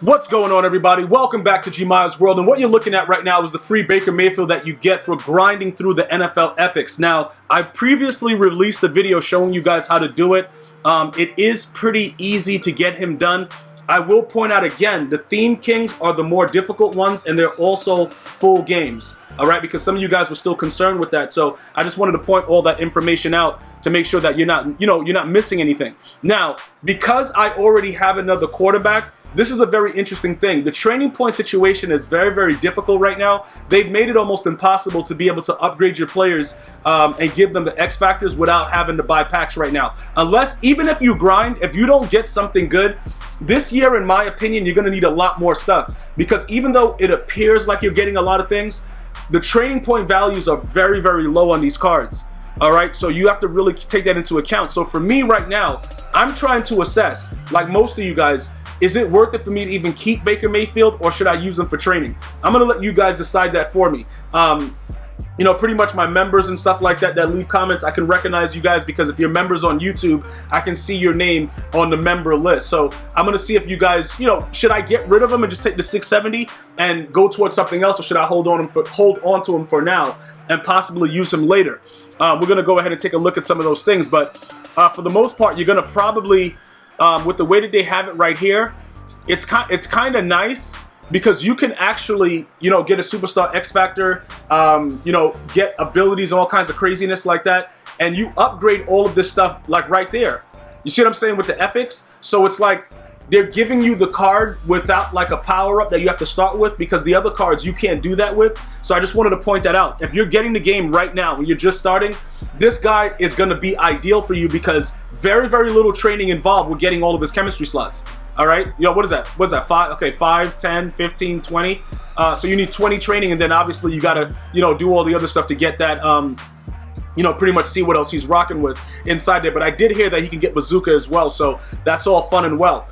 What's going on, everybody? Welcome back to GmiasWorld, and what you're looking at right now is the free Baker Mayfield that you get for grinding through the NFL epics. Now, I previously released a video showing you guys how to do it. It is pretty easy to get him done. I will point out again, the Theme Kings are the more difficult ones, and they're also full games. All right, because some of you guys were still concerned with that, so I just wanted to point all that information out to make sure that you're not missing anything. Now, because I already have another quarterback, this is a very interesting thing. The training point situation is very, very difficult right now. They've made it almost impossible to be able to upgrade your players and give them the X factors without having to buy packs right now. Unless, even if you grind, if you don't get something good, this year, in my opinion, you're going to need a lot more stuff. Because even though it appears like you're getting a lot of things, the training point values are very, very low on these cards. All right, so you have to really take that into account. So for me right now, I'm trying to assess, like most of you guys, is it worth it for me to even keep Baker Mayfield, or should I use him for training? I'm going to let you guys decide that for me. Pretty much my members and stuff like that leave comments, I can recognize you guys because if you're members on YouTube, I can see your name on the member list. So I'm going to see if you guys, should I get rid of him and just take the 670 and go towards something else, or should I hold on to him for now and possibly use him later? We're going to go ahead and take a look at some of those things, but for the most part, you're going to probably, with the way that they have it right here, it's kind of nice because you can actually, get a superstar X Factor, get abilities and all kinds of craziness like that, and you upgrade all of this stuff like right there. You see what I'm saying with the epics? So it's like they're giving you the card without like a power-up that you have to start with, because the other cards you can't do that with. So I just wanted to point that out. If you're getting the game right now when you're just starting, this guy is going to be ideal for you because very, very little training involved with getting all of his chemistry slots. All right, what is that? What is that? 5? Okay, 5, 10, 15, 20. So you need 20 training, and then obviously you got to, do all the other stuff to get that, pretty much see what else he's rocking with inside there. But I did hear that he can get bazooka as well, so that's all fun and well.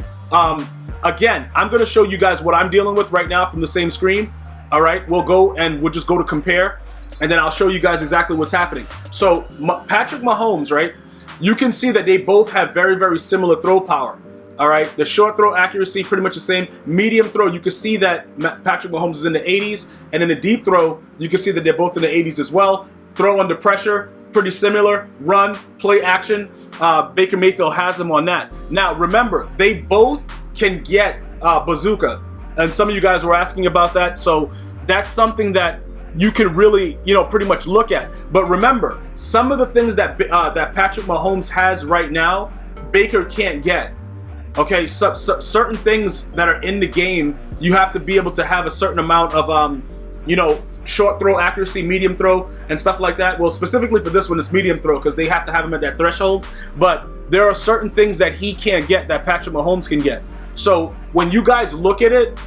Again, I'm going to show you guys what I'm dealing with right now from the same screen. All right, we'll just go to compare, and then I'll show you guys exactly what's happening. So Patrick Mahomes, right? You can see that they both have very, very similar throw power. All right, the short throw accuracy pretty much the same. Medium throw, you can see that Patrick Mahomes is in the 80s, and in the deep throw, you can see that they're both in the 80s as well. Throw under pressure, pretty similar. Run, play action, Baker Mayfield has them on that. Now, remember, they both can get bazooka, and some of you guys were asking about that, so that's something that you can really, pretty much look at. But remember, some of the things that that Patrick Mahomes has right now, Baker can't get. Okay, certain things that are in the game, you have to be able to have a certain amount of, short throw accuracy, medium throw, and stuff like that. Well, specifically for this one, it's medium throw because they have to have him at that threshold. But there are certain things that he can't get that Patrick Mahomes can get. So when you guys look at it,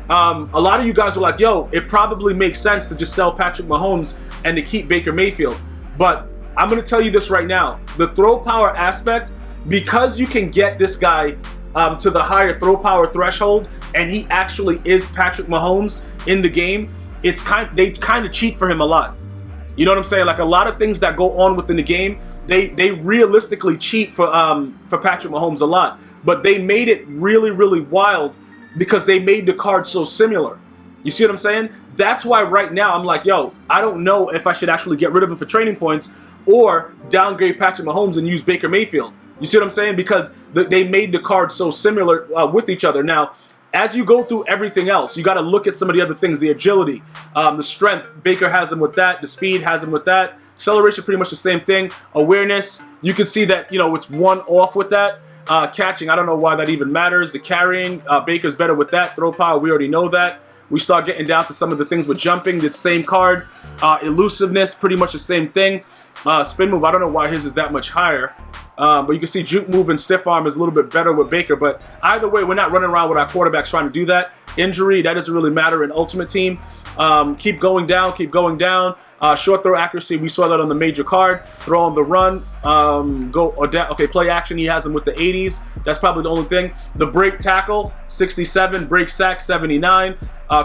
a lot of you guys were like, yo, it probably makes sense to just sell Patrick Mahomes and to keep Baker Mayfield. But I'm going to tell you this right now. The throw power aspect, because you can get this guy to the higher throw power threshold, and he actually is Patrick Mahomes in the game, they kind of cheat for him a lot. You know what I'm saying? Like a lot of things that go on within the game, they realistically cheat for Patrick Mahomes a lot. But they made it really, really wild because they made the card so similar. You see what I'm saying? That's why right now I'm like, yo, I don't know if I should actually get rid of him for training points or downgrade Patrick Mahomes and use Baker Mayfield. You see what I'm saying? Because they made the cards so similar with each other. Now, as you go through everything else, you got to look at some of the other things, the agility, the strength. Baker has them with that. The speed has them with that. Acceleration, pretty much the same thing. Awareness, you can see that, it's one off with that. Catching, I don't know why that even matters. The carrying, Baker's better with that. Throw power, we already know that. We start getting down to some of the things with jumping, the same card. Elusiveness, pretty much the same thing. Spin move, I don't know why his is that much higher. But you can see juke move and stiff arm is a little bit better with Baker. But either way, we're not running around with our quarterbacks trying to do that. Injury, that doesn't really matter in Ultimate Team. Keep going down, keep going down. Short throw accuracy, we saw that on the major card. Throw on the run, okay, play action, he has him with the 80s. That's probably the only thing. The break tackle, 67. Break sack, 79.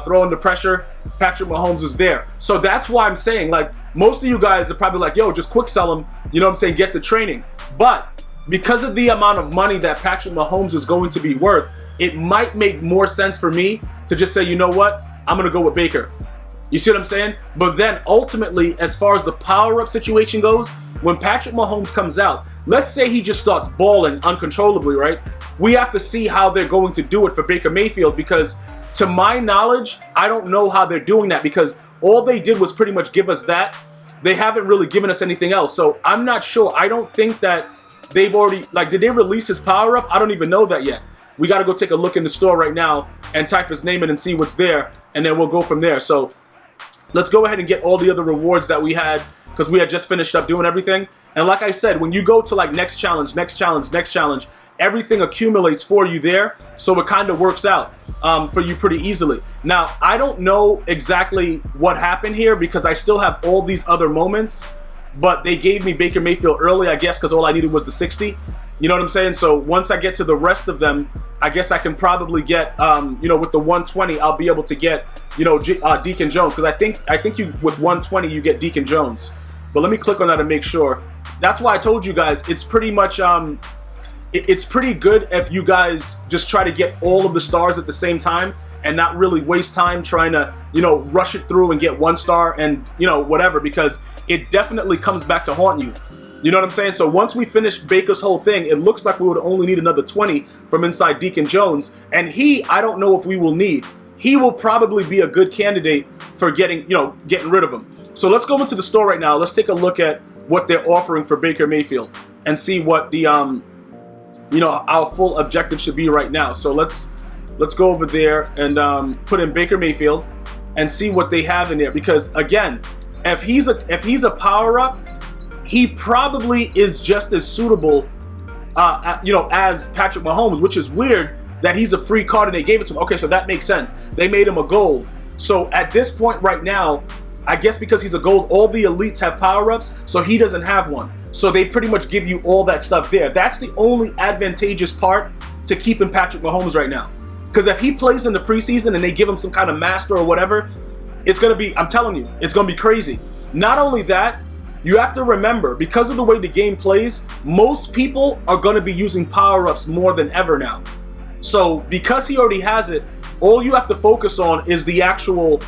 Throw under pressure, Patrick Mahomes is there. So that's why I'm saying, like, most of you guys are probably like, yo, just quick sell him, get the training. But because of the amount of money that Patrick Mahomes is going to be worth, it might make more sense for me to just say, you know what, I'm going to go with Baker. You see what I'm saying? But then ultimately, as far as the power-up situation goes, when Patrick Mahomes comes out, let's say he just starts balling uncontrollably, right? We have to see how they're going to do it for Baker Mayfield, because to my knowledge, I don't know how they're doing that, because all they did was pretty much give us that. They haven't really given us anything else. So I'm not sure. I don't think that they've already, like, did they release his power-up? I don't even know that yet. We got to go take a look in the store right now and type his name in and see what's there, and then we'll go from there. So let's go ahead and get all the other rewards that we had, because we had just finished up doing everything. And like I said, when you go to like next challenge, next challenge, next challenge, everything accumulates for you there. So it kind of works out for you pretty easily. Now, I don't know exactly what happened here, because I still have all these other moments, but they gave me Baker Mayfield early, I guess, because all I needed was the 60. You know what I'm saying? So once I get to the rest of them, I guess I can probably get, you know, with the 120, I'll be able to get, you know, Deacon Jones, because I think you with 120 you get Deacon Jones. But let me click on that and make sure. That's why I told you guys it's pretty much it's pretty good if you guys just try to get all of the stars at the same time and not really waste time trying to, you know, rush it through and get 1 star and, you know, whatever, because it definitely comes back to haunt you. You know what I'm saying? So once we finish Baker's whole thing, it looks like we would only need another 20 from inside Deacon Jones. And I don't know if we will need. He will probably be a good candidate for getting rid of him. So let's go into the store right now. Let's take a look at what they're offering for Baker Mayfield and see what the, you know, our full objective should be right now. So let's go over there and put in Baker Mayfield and see what they have in there. Because again, if he's a power-up, he probably is just as suitable, you know, as Patrick Mahomes, which is weird that he's a free card and they gave it to him. Okay, so that makes sense. They made him a gold. So at this point right now, I guess because he's a gold, all the elites have power-ups, so he doesn't have one. So they pretty much give you all that stuff there. That's the only advantageous part to keeping Patrick Mahomes right now. Because if he plays in the preseason and they give him some kind of master or whatever, it's going to be, I'm telling you, it's going to be crazy. Not only that, you have to remember, because of the way the game plays, most people are going to be using power-ups more than ever now. So because he already has it, all you have to focus on is the actual,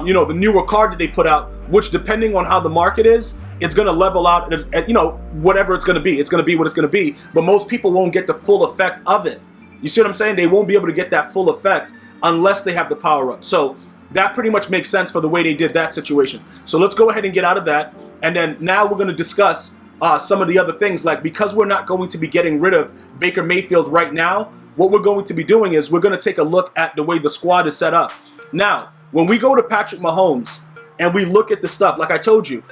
you know, the newer card that they put out, which depending on how the market is, it's going to level out at, you know, whatever it's going to be. It's going to be what it's going to be. But most people won't get the full effect of it. You see what I'm saying? They won't be able to get that full effect unless they have the power-up. So that pretty much makes sense for the way they did that situation. So let's go ahead and get out of that. And then now we're going to discuss some of the other things. Like, because we're not going to be getting rid of Baker Mayfield right now, what we're going to be doing is we're going to take a look at the way the squad is set up. Now, when we go to Patrick Mahomes and we look at the stuff, like I told you,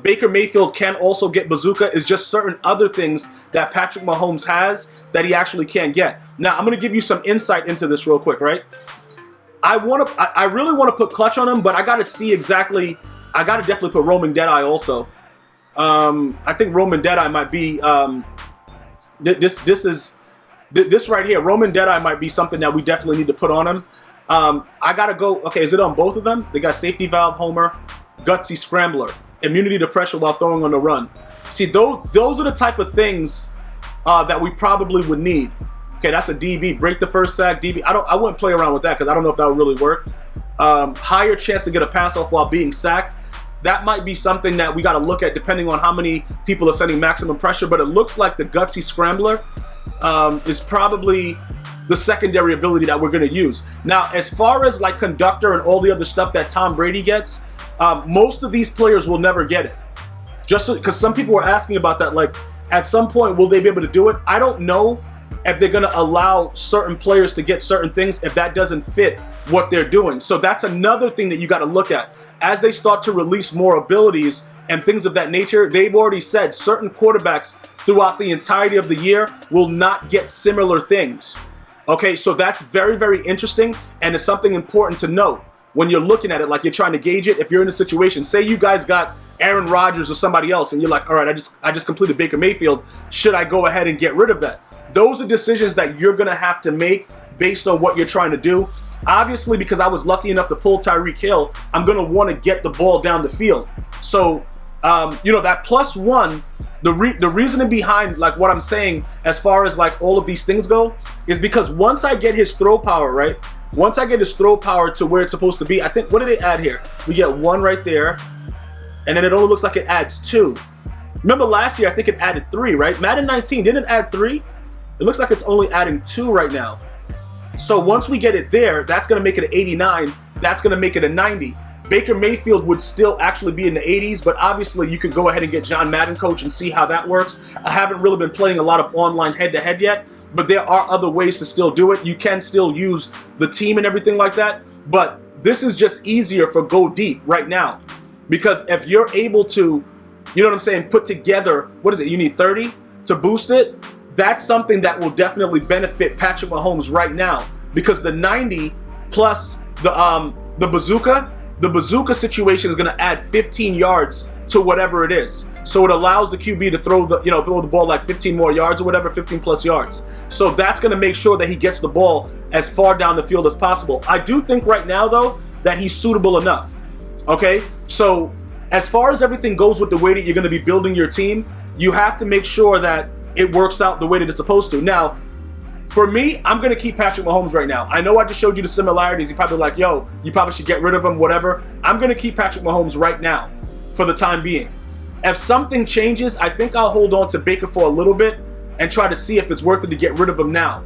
Baker Mayfield can also get Bazooka. Is just certain other things that Patrick Mahomes has that he actually can't get. Now, I'm going to give you some insight into this real quick, right? I really want to put Clutch on him, but I got to see exactly. I got to definitely put Roman Deadeye also. I think Roman Deadeye might be. This right here, Roman Deadeye might be something that we definitely need to put on him. I got to go. Okay, is it on both of them? They got Safety Valve, Homer, Gutsy Scrambler, Immunity to Pressure while throwing on the run. See, those are the type of things that we probably would need. Okay, that's a DB. Break the first sack, DB. I wouldn't play around with that because I don't know if that would really work. Higher chance to get a pass off while being sacked. That might be something that we got to look at depending on how many people are sending maximum pressure. But it looks like the Gutsy Scrambler is probably the secondary ability that we're going to use. Now, as far as like Conductor and all the other stuff that Tom Brady gets, most of these players will never get it. Just because some people were asking about that, like at some point, will they be able to do it? I don't know if they're going to allow certain players to get certain things if that doesn't fit what they're doing. So that's another thing that you got to look at. As they start to release more abilities and things of that nature, they've already said certain quarterbacks throughout the entirety of the year will not get similar things. Okay, so that's very, very interesting, and it's something important to note when you're looking at it, like you're trying to gauge it. If you're in a situation, say you guys got Aaron Rodgers or somebody else, and you're like, all right, I just completed Baker Mayfield. Should I go ahead and get rid of that? Those are decisions that you're going to have to make based on what you're trying to do. Obviously, because I was lucky enough to pull Tyreek Hill, I'm going to want to get the ball down the field. So you know, that +1, the reasoning behind like what I'm saying as far as like all of these things go is because once I get his throw power, right? Once I get his throw power to where it's supposed to be, I think, what did it add here? We get 1 right there, and then it only looks like it adds 2. Remember last year, I think it added 3, right? Madden 19, didn't it add 3? It looks like it's only adding 2 right now. So once we get it there, that's gonna make it an 89, that's gonna make it a 90. Baker Mayfield would still actually be in the 80s, but obviously you could go ahead and get John Madden Coach and see how that works. I haven't really been playing a lot of online head-to-head yet, but there are other ways to still do it. You can still use the team and everything like that, but this is just easier for Go Deep right now. Because if you're able to, you know what I'm saying, put together, what is it, you need 30 to boost it? That's something that will definitely benefit Patrick Mahomes right now. Because the 90 plus the bazooka situation is going to add 15 yards to whatever it is. So it allows the QB to throw the ball like 15 more yards or whatever, 15 plus yards. So that's going to make sure that he gets the ball as far down the field as possible. I do think right now, though, that he's suitable enough. Okay? So as far as everything goes with the way that you're going to be building your team, you have to make sure that it works out the way that it's supposed to. Now, for me, I'm going to keep Patrick Mahomes right now. I know I just showed you the similarities. You're probably like, yo, you probably should get rid of him, whatever. I'm going to keep Patrick Mahomes right now for the time being. If something changes, I think I'll hold on to Baker for a little bit and try to see if it's worth it to get rid of him now.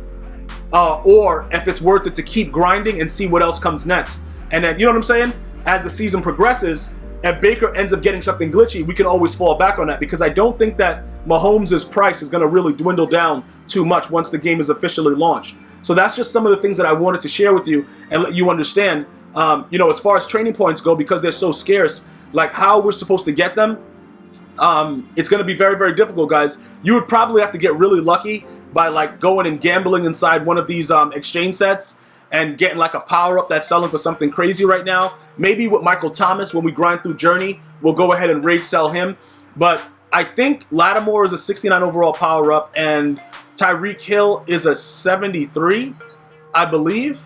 Or if it's worth it to keep grinding and see what else comes next. And then, you know what I'm saying? As the season progresses, if Baker ends up getting something glitchy, we can always fall back on that, because I don't think that Mahomes' price is going to really dwindle down too much once the game is officially launched. So that's just some of the things that I wanted to share with you and let you understand, you know, as far as training points go, because they're so scarce, like how we're supposed to get them. It's going to be very, very difficult, guys. You would probably have to get really lucky by like going and gambling inside one of these exchange sets and getting like a power-up that's selling for something crazy right now. Maybe with Michael Thomas, when we grind through Journey, we'll go ahead and rate sell him. But I think Lattimore is a 69 overall power-up, and Tyreek Hill is a 73, I believe.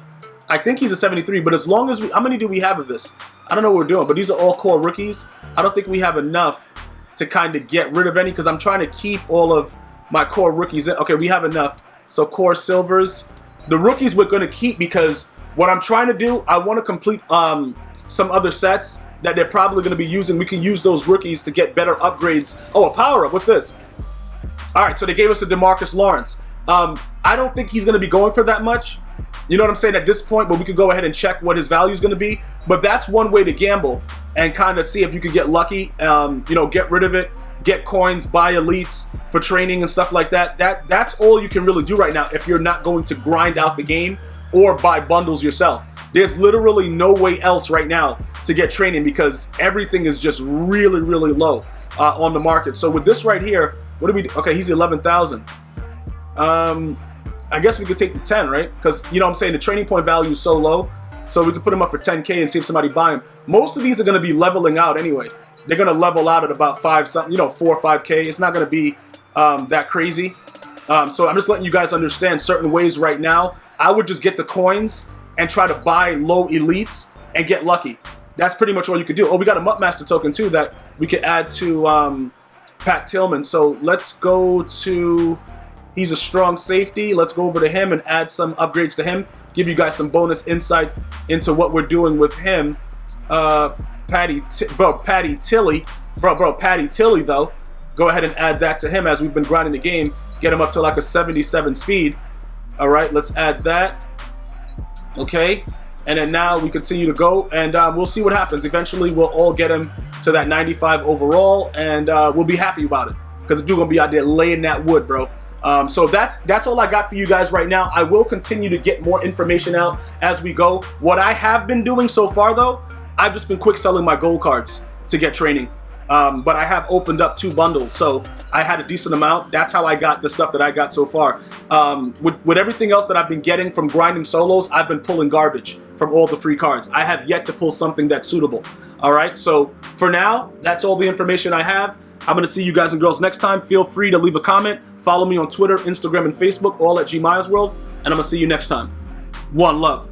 I think he's a 73, but as long as how many do we have of this? I don't know what we're doing, but these are all core rookies. I don't think we have enough to kind of get rid of any, because I'm trying to keep all of my core rookies in. Okay, we have enough. So core silvers. The rookies we're going to keep, because what I'm trying to do, I want to complete some other sets that they're probably going to be using. We can use those rookies to get better upgrades. Oh, a power-up. What's this? All right, so they gave us a DeMarcus Lawrence. I don't think he's going to be going for that much. You know what I'm saying at this point, but we could go ahead and check what his value is going to be. But that's one way to gamble and kind of see if you could get lucky, you know, get rid of it, get coins, buy elites for training and stuff like that. That's all you can really do right now if you're not going to grind out the game or buy bundles yourself. There's literally no way else right now to get training, because everything is just really, really low on the market. So with this right here, what do we do? Okay, he's 11,000. I guess we could take the 10, right? Because, you know what I'm saying, the training point value is so low. So we could put him up for 10K and see if somebody buy him. Most of these are going to be leveling out anyway. They're going to level out at about 5 something, you know, 4 or 5K. It's not going to be that crazy. So I'm just letting you guys understand certain ways right now. I would just get the coins and try to buy low elites and get lucky. That's pretty much all you could do. Oh, we got a Mutt Master token too that we could add to Pat Tillman. So let's go to, he's a strong safety. Let's go over to him and add some upgrades to him. Give you guys some bonus insight into what we're doing with him. Patty Tilley though. Go ahead and add that to him as we've been grinding the game. Get him up to like a 77 speed. All right, let's add that. Okay, and then now we continue to go, and we'll see what happens. Eventually, we'll all get him to that 95 overall, and we'll be happy about it, because the dude gonna be out there laying that wood, bro. So that's all I got for you guys right now. I will continue to get more information out as we go. What I have been doing so far, though, I've just been quick selling my gold cards to get training. But I have opened up 2 bundles, so I had a decent amount. That's how I got the stuff that I got so far. With everything else that I've been getting from grinding solos, I've been pulling garbage from all the free cards. I have yet to pull something that's suitable. All right, so for now, that's all the information I have. I'm going to see you guys and girls next time. Feel free to leave a comment. Follow me on Twitter, Instagram, and Facebook, all at GmiasWorld. And I'm going to see you next time. One love.